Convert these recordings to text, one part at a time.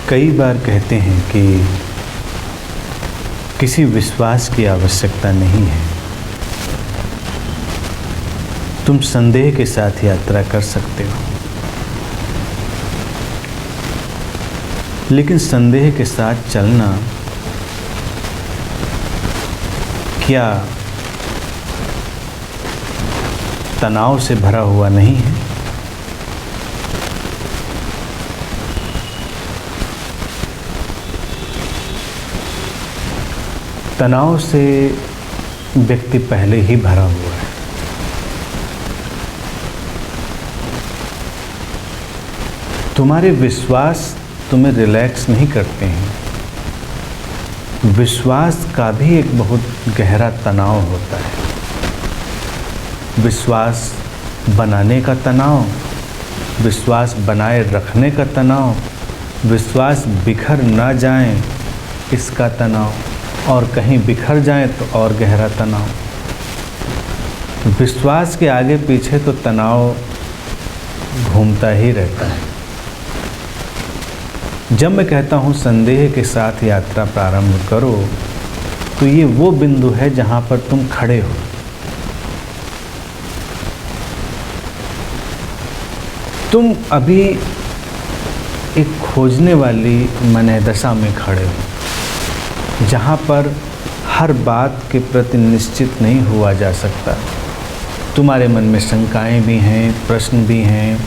कई बार कहते हैं कि किसी विश्वास की आवश्यकता नहीं है। तुम संदेह के साथ यात्रा कर सकते हो, लेकिन संदेह के साथ चलना क्या तनाव से भरा हुआ नहीं है? तनाव से व्यक्ति पहले ही भरा हुआ है। तुम्हारे विश्वास तुम्हें रिलैक्स नहीं करते हैं। विश्वास का भी एक बहुत गहरा तनाव होता है। विश्वास बनाने का तनाव, विश्वास बनाए रखने का तनाव, विश्वास बिखर ना जाए इसका तनाव, और कहीं बिखर जाए तो और गहरा तनाव। विश्वास के आगे पीछे तो तनाव घूमता ही रहता है। जब मैं कहता हूँ संदेह के साथ यात्रा प्रारंभ करो, तो ये वो बिंदु है जहाँ पर तुम खड़े हो। तुम अभी एक खोजने वाली मनोदशा में खड़े हो, जहाँ पर हर बात के प्रति निश्चित नहीं हुआ जा सकता। तुम्हारे मन में शंकाएं भी हैं, प्रश्न भी हैं।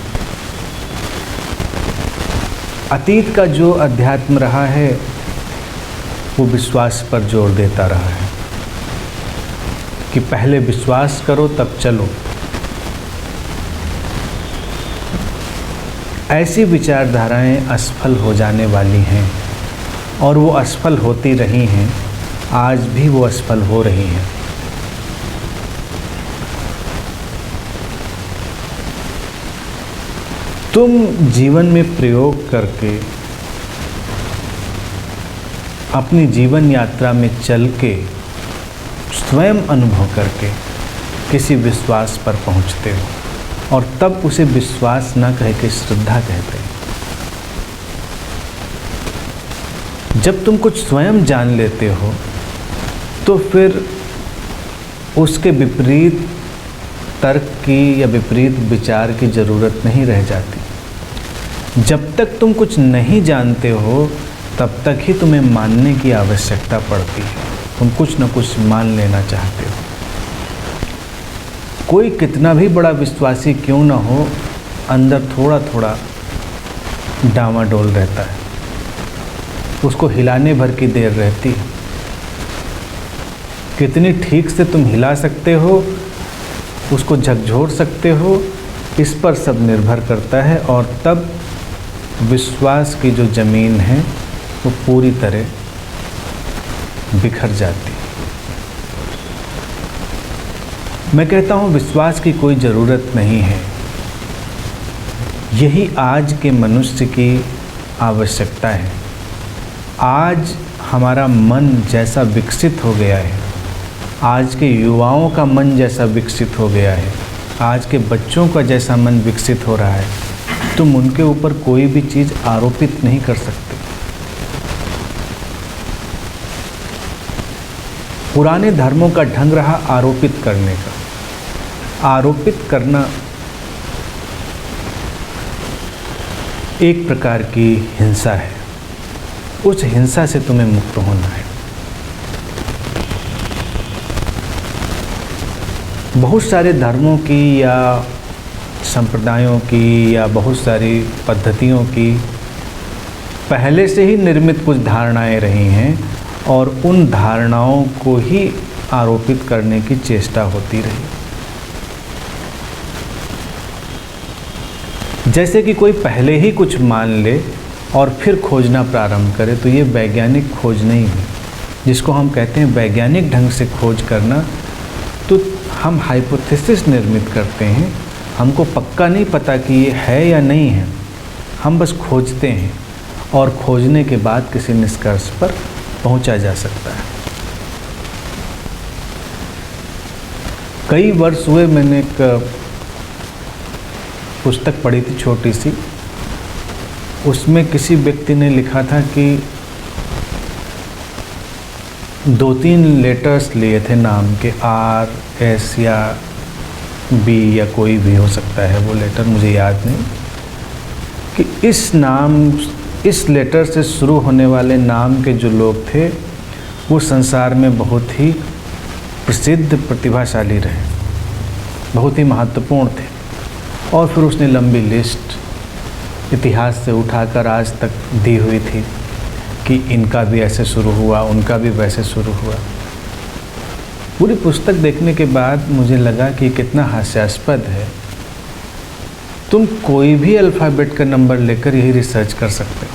अतीत का जो अध्यात्म रहा है वो विश्वास पर जोर देता रहा है कि पहले विश्वास करो तब चलो। ऐसी विचारधाराएं असफल हो जाने वाली हैं, और वो असफल होती रही हैं, आज भी वो असफल हो रही हैं। तुम जीवन में प्रयोग करके, अपनी जीवन यात्रा में चल के, स्वयं अनुभव करके किसी विश्वास पर पहुंचते हो, और तब उसे विश्वास न कह के श्रद्धा कहते हैं। जब तुम कुछ स्वयं जान लेते हो तो फिर उसके विपरीत तर्क की या विपरीत विचार की ज़रूरत नहीं रह जाती। जब तक तुम कुछ नहीं जानते हो तब तक ही तुम्हें मानने की आवश्यकता पड़ती है। तुम कुछ न कुछ मान लेना चाहते हो। कोई कितना भी बड़ा विश्वासी क्यों न हो, अंदर थोड़ा थोड़ा डामाडोल रहता है। उसको हिलाने भर की देर रहती है। कितनी ठीक से तुम हिला सकते हो, उसको झकझोर सकते हो, इस पर सब निर्भर करता है। और तब विश्वास की जो ज़मीन है वो पूरी तरह बिखर जाती है। मैं कहता हूँ विश्वास की कोई ज़रूरत नहीं है। यही आज के मनुष्य की आवश्यकता है। आज हमारा मन जैसा विकसित हो गया है, आज के युवाओं का मन जैसा विकसित हो गया है, आज के बच्चों का जैसा मन विकसित हो रहा है, तुम उनके ऊपर कोई भी चीज़ आरोपित नहीं कर सकते। पुराने धर्मों का ढंग रहा आरोपित करने का। आरोपित करना एक प्रकार की हिंसा है। उस हिंसा से तुम्हें मुक्त होना है। बहुत सारे धर्मों की या संप्रदायों की या बहुत सारी पद्धतियों की पहले से ही निर्मित कुछ धारणाएं रही हैं, और उन धारणाओं को ही आरोपित करने की चेष्टा होती रही। जैसे कि कोई पहले ही कुछ मान ले और फिर खोजना प्रारंभ करे, तो ये वैज्ञानिक खोज नहीं है। जिसको हम कहते हैं वैज्ञानिक ढंग से खोज करना, तो हम हाइपोथेसिस निर्मित करते हैं। हमको पक्का नहीं पता कि ये है या नहीं है, हम बस खोजते हैं, और खोजने के बाद किसी निष्कर्ष पर पहुंचा जा सकता है। कई वर्ष हुए मैंने एक पुस्तक पढ़ी थी छोटी सी, उसमें किसी व्यक्ति ने लिखा था कि 2-3 लेटर्स लिए थे नाम के, RS या B या कोई भी हो सकता है वो लेटर, मुझे याद नहीं, कि इस लेटर से शुरू होने वाले नाम के जो लोग थे वो संसार में बहुत ही प्रसिद्ध प्रतिभाशाली रहे, बहुत ही महत्वपूर्ण थे। और फिर उसने लंबी लिस्ट इतिहास से उठाकर आज तक दी हुई थी कि इनका भी ऐसे शुरू हुआ, उनका भी वैसे शुरू हुआ। पूरी पुस्तक देखने के बाद मुझे लगा कि कितना हास्यास्पद है। तुम कोई भी अल्फ़ाबेट का नंबर लेकर यही रिसर्च कर सकते हो,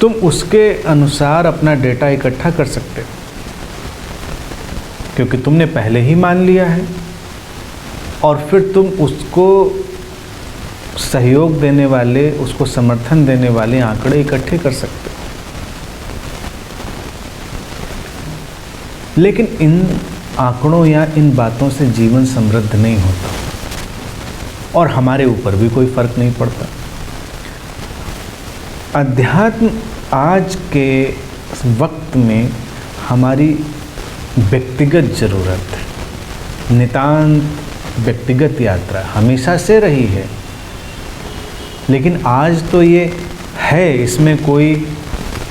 तुम उसके अनुसार अपना डेटा इकट्ठा कर सकते हो, क्योंकि तुमने पहले ही मान लिया है और फिर तुम उसको सहयोग देने वाले, उसको समर्थन देने वाले आंकड़े इकट्ठे कर सकते हो। लेकिन इन आंकड़ों या इन बातों से जीवन समृद्ध नहीं होता और हमारे ऊपर भी कोई फर्क नहीं पड़ता। अध्यात्म आज के वक्त में हमारी व्यक्तिगत ज़रूरत है, नितांत व्यक्तिगत यात्रा हमेशा से रही है, लेकिन आज तो ये है, इसमें कोई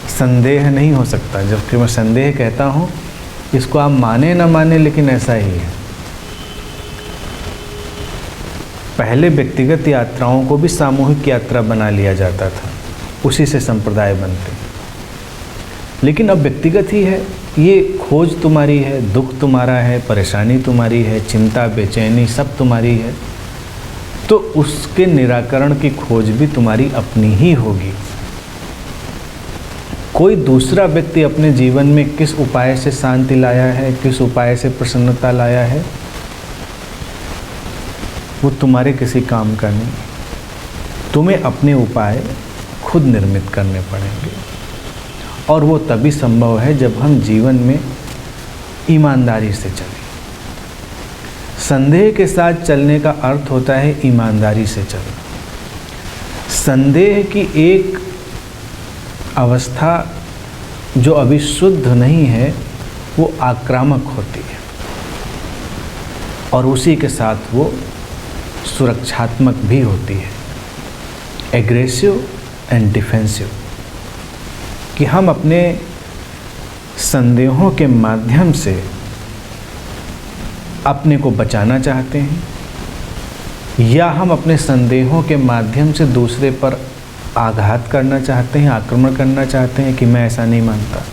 संदेह नहीं हो सकता। जबकि मैं संदेह कहता हूँ, इसको आप माने ना माने, लेकिन ऐसा ही है। पहले व्यक्तिगत यात्राओं को भी सामूहिक यात्रा बना लिया जाता था, उसी से संप्रदाय बनते, लेकिन अब व्यक्तिगत ही है। ये खोज तुम्हारी है, दुख तुम्हारा है, परेशानी तुम्हारी है, चिंता बेचैनी सब तुम्हारी है, तो उसके निराकरण की खोज भी तुम्हारी अपनी ही होगी। कोई दूसरा व्यक्ति अपने जीवन में किस उपाय से शांति लाया है, किस उपाय से प्रसन्नता लाया है, वो तुम्हारे किसी काम का नहीं। तुम्हें अपने उपाय खुद निर्मित करने पड़ेंगे, और वो तभी संभव है जब हम जीवन में ईमानदारी से चलें। संदेह के साथ चलने का अर्थ होता है ईमानदारी से चलना। संदेह की एक अवस्था जो अभी शुद्ध नहीं है, वो आक्रामक होती है, और उसी के साथ वो सुरक्षात्मक भी होती है, एग्रेसिव एंड डिफेंसिव, कि हम अपने संदेहों के माध्यम से अपने को बचाना चाहते हैं, या हम अपने संदेहों के माध्यम से दूसरे पर आघात करना चाहते हैं, आक्रमण करना चाहते हैं कि मैं ऐसा नहीं मानता।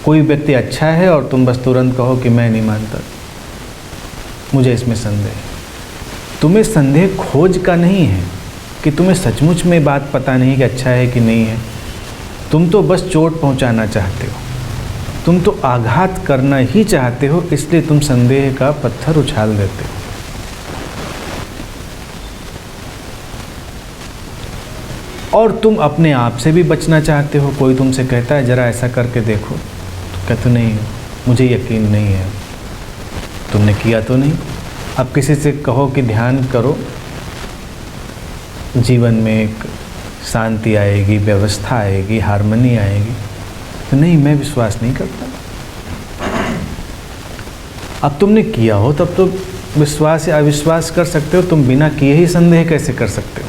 कोई व्यक्ति अच्छा है और तुम बस तुरंत कहो कि मैं नहीं मानता, मुझे इसमें संदेह है। तुम्हें संदेह खोज का नहीं है कि तुम्हें सचमुच में बात पता नहीं कि अच्छा है कि नहीं है, तुम तो बस चोट पहुंचाना चाहते हो, तुम तो आघात करना ही चाहते हो, इसलिए तुम संदेह का पत्थर उछाल देते हो। और तुम अपने आप से भी बचना चाहते हो। कोई तुमसे कहता है जरा ऐसा करके देखो, तो कहते नहीं, मुझे यकीन नहीं है, तुमने किया तो नहीं। अब किसी से कहो कि ध्यान करो, जीवन में एक शांति आएगी, व्यवस्था आएगी, हार्मनी आएगी, तो नहीं, मैं विश्वास नहीं करता। अब तुमने किया हो तब तो विश्वास या अविश्वास कर सकते हो, तुम बिना किए ही संदेह कैसे कर सकते हो?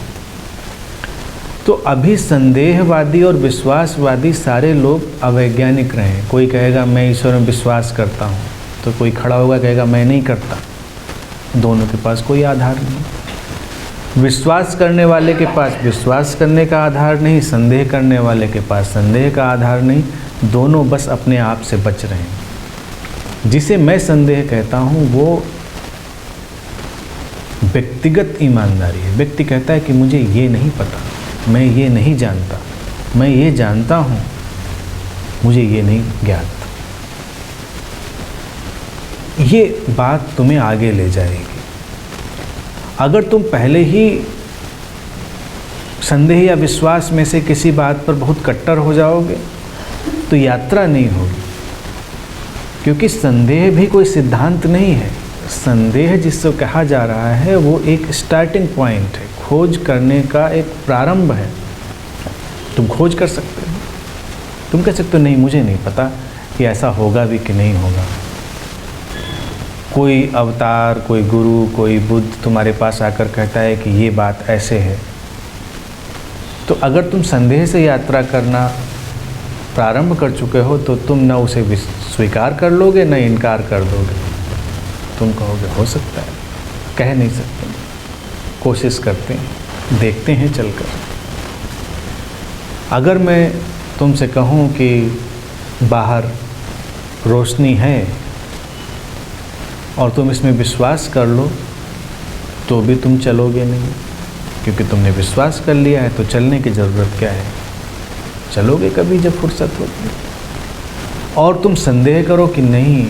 तो अभी संदेहवादी और विश्वासवादी सारे लोग अवैज्ञानिक रहे। कोई कहेगा मैं ईश्वर में विश्वास करता हूँ, तो कोई खड़ा होगा कहेगा मैं नहीं करता। दोनों के पास कोई आधार नहीं। विश्वास करने वाले के पास विश्वास करने का आधार नहीं, संदेह करने वाले के पास संदेह का आधार नहीं, दोनों बस अपने आप से बच रहे हैं। जिसे मैं संदेह कहता हूँ वो व्यक्तिगत ईमानदारी है। व्यक्ति कहता है कि मुझे ये नहीं पता, मैं ये नहीं जानता, मैं ये जानता हूँ, मुझे ये नहीं ज्ञात। ये बात तुम्हें आगे ले जाएगी। अगर तुम पहले ही संदेह या विश्वास में से किसी बात पर बहुत कट्टर हो जाओगे तो यात्रा नहीं होगी, क्योंकि संदेह भी कोई सिद्धांत नहीं है। संदेह जिससे कहा जा रहा है वो एक स्टार्टिंग पॉइंट है, खोज करने का एक प्रारंभ है। तुम खोज कर सकते हो। तुम कह सकते हो नहीं, मुझे नहीं पता कि ऐसा होगा भी कि नहीं होगा। कोई अवतार, कोई गुरु, कोई बुद्ध तुम्हारे पास आकर कहता है कि ये बात ऐसे है, तो अगर तुम संदेह से यात्रा करना प्रारंभ कर चुके हो तो तुम न उसे स्वीकार कर लोगे न इनकार कर दोगे। तुम कहोगे हो सकता है, कह नहीं सकते, कोशिश करते हैं, देखते हैं चलकर। अगर मैं तुमसे कहूँ कि बाहर रोशनी है और तुम इसमें विश्वास कर लो, तो भी तुम चलोगे नहीं, क्योंकि तुमने विश्वास कर लिया है। तो चलने की ज़रूरत क्या है? चलोगे कभी जब फुर्सत होगी। और तुम संदेह करो कि नहीं,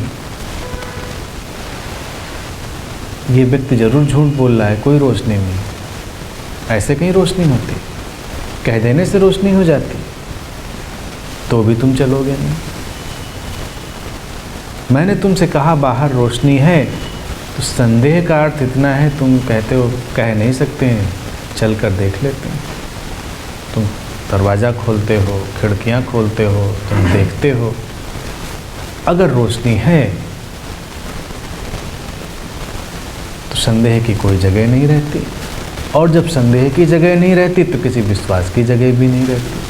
ये व्यक्ति जरूर झूठ बोल रहा है, कोई रोशनी नहीं, ऐसे कहीं रोशनी होती, कह देने से रोशनी हो जाती, तो भी तुम चलोगे नहीं। मैंने तुमसे कहा बाहर रोशनी है, तो संदेह का अर्थ इतना है, तुम कहते हो कह नहीं सकते हैं, चल कर देख लेते हैं। तुम दरवाज़ा खोलते हो, खिड़कियाँ खोलते हो, तुम देखते हो। अगर रोशनी है तो संदेह की कोई जगह नहीं रहती, और जब संदेह की जगह नहीं रहती तो किसी विश्वास की जगह भी नहीं रहती।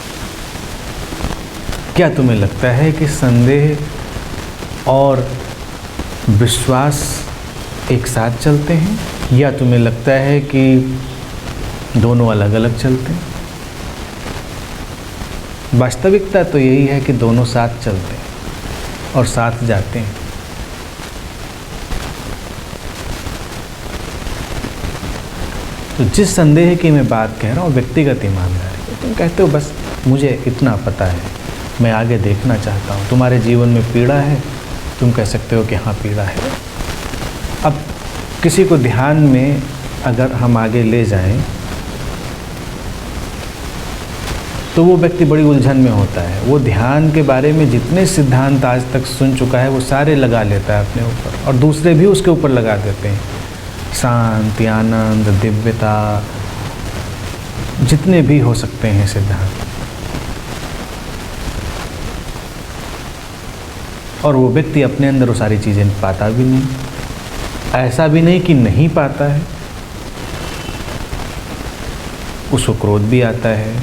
क्या तुम्हें लगता है कि संदेह और विश्वास एक साथ चलते हैं, या तुम्हें लगता है कि दोनों अलग अलग चलते हैं? वास्तविकता तो यही है कि दोनों साथ चलते हैं और साथ जाते हैं। तो जिस संदेह की मैं बात कह रहा हूँ व्यक्तिगत ईमानदारी, तुम कहते हो बस मुझे इतना पता है, मैं आगे देखना चाहता हूँ। तुम्हारे जीवन में पीड़ा है, तुम कह सकते हो कि हाँ पीड़ा है। अब किसी को ध्यान में अगर हम आगे ले जाएं तो वो व्यक्ति बड़ी उलझन में होता है। वो ध्यान के बारे में जितने सिद्धांत आज तक सुन चुका है वो सारे लगा लेता है अपने ऊपर, और दूसरे भी उसके ऊपर लगा देते हैं। शांति, आनंद, दिव्यता, जितने भी हो सकते हैं सिद्धांत, और वो व्यक्ति अपने अंदर वो सारी चीज़ें पाता भी नहीं। ऐसा भी नहीं कि नहीं पाता है, उसको क्रोध भी आता है,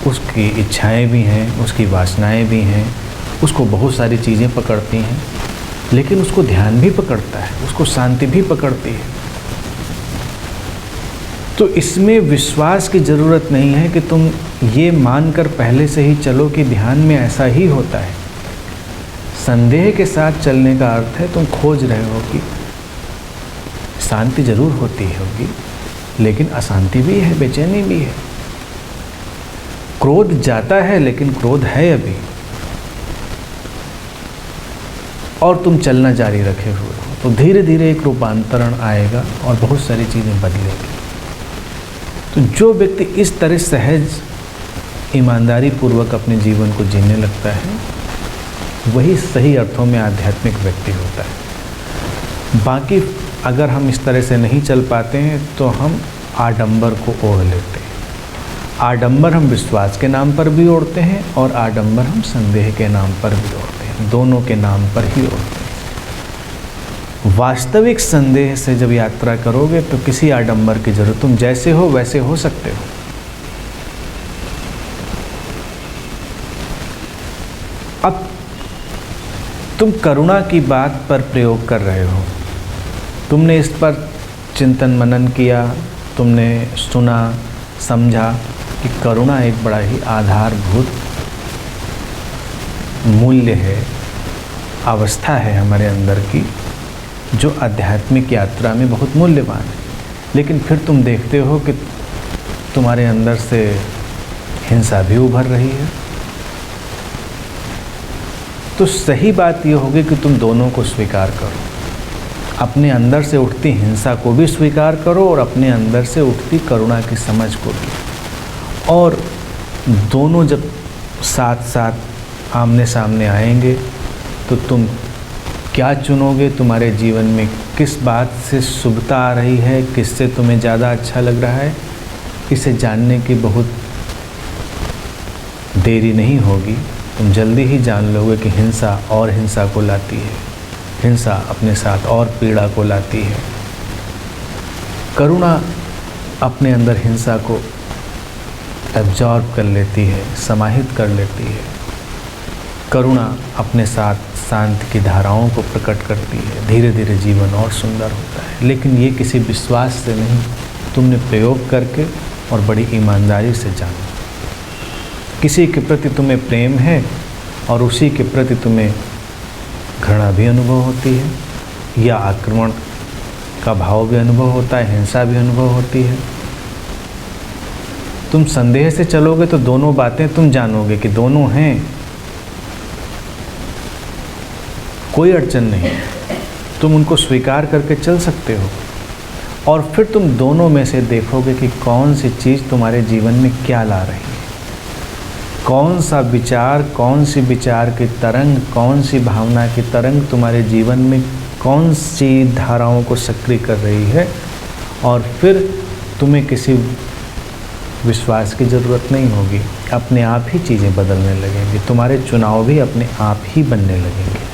उसकी इच्छाएं भी हैं, उसकी वासनाएं भी हैं, उसको बहुत सारी चीज़ें पकड़ती हैं, लेकिन उसको ध्यान भी पकड़ता है, उसको शांति भी पकड़ती है। तो इसमें विश्वास की ज़रूरत नहीं है कि तुम ये मानकर पहले से ही चलो कि ध्यान में ऐसा ही होता है। संदेह के साथ चलने का अर्थ है तुम खोज रहे हो कि शांति जरूर होती होगी, लेकिन अशांति भी है, बेचैनी भी है। क्रोध जाता है लेकिन क्रोध है अभी, और तुम चलना जारी रखे हुए हो, तो धीरे धीरे एक रूपांतरण आएगा और बहुत सारी चीज़ें बदलेंगी। तो जो व्यक्ति इस तरह सहज ईमानदारी पूर्वक अपने जीवन को जीने लगता है, वही सही अर्थों में आध्यात्मिक व्यक्ति होता है। बाकी अगर हम इस तरह से नहीं चल पाते हैं तो हम आडंबर को ओढ़ लेते हैं। आडंबर हम विश्वास के नाम पर भी ओढ़ते हैं, और आडंबर हम संदेह के नाम पर भी ओढ़ते हैं, दोनों के नाम पर ही ओढ़ते हैं। वास्तविक संदेह से जब यात्रा करोगे तो किसी आडंबर की जरूरत, तुम जैसे हो वैसे हो सकते हो। अब तुम करुणा की बात पर प्रयोग कर रहे हो, तुमने इस पर चिंतन मनन किया, तुमने सुना, समझा कि करुणा एक बड़ा ही आधारभूत मूल्य है, अवस्था है हमारे अंदर की, जो आध्यात्मिक यात्रा में बहुत मूल्यवान है। लेकिन फिर तुम देखते हो कि तुम्हारे अंदर से हिंसा भी उभर रही है। तो सही बात यह होगी कि तुम दोनों को स्वीकार करो, अपने अंदर से उठती हिंसा को भी स्वीकार करो और अपने अंदर से उठती करुणा की समझ को भी। और दोनों जब साथ साथ आमने सामने आएंगे तो तुम क्या चुनोगे, तुम्हारे जीवन में किस बात से शुभता आ रही है, किससे तुम्हें ज़्यादा अच्छा लग रहा है, इसे जानने की बहुत देरी नहीं होगी। तुम जल्दी ही जान लोगे कि हिंसा और हिंसा को लाती है, हिंसा अपने साथ और पीड़ा को लाती है। करुणा अपने अंदर हिंसा को एब्जॉर्ब कर लेती है, समाहित कर लेती है। करुणा अपने साथ शांति की धाराओं को प्रकट करती है। धीरे धीरे जीवन और सुंदर होता है। लेकिन ये किसी विश्वास से नहीं, तुमने प्रयोग करके और बड़ी ईमानदारी से जाना। किसी के प्रति तुम्हें प्रेम है और उसी के प्रति तुम्हें घृणा भी अनुभव होती है, या आक्रमण का भाव भी अनुभव होता है, हिंसा भी अनुभव होती है। तुम संदेह से चलोगे तो दोनों बातें तुम जानोगे कि दोनों हैं, कोई अड़चन नहीं, तुम उनको स्वीकार करके चल सकते हो। और फिर तुम दोनों में से देखोगे कि कौन सी चीज़ तुम्हारे जीवन में क्या ला रही है, कौन सा विचार, कौन सी विचार की तरंग, कौन सी भावना की तरंग तुम्हारे जीवन में कौन सी धाराओं को सक्रिय कर रही है। और फिर तुम्हें किसी विश्वास की ज़रूरत नहीं होगी, अपने आप ही चीज़ें बदलने लगेंगी, तुम्हारे चुनाव भी अपने आप ही बनने लगेंगे।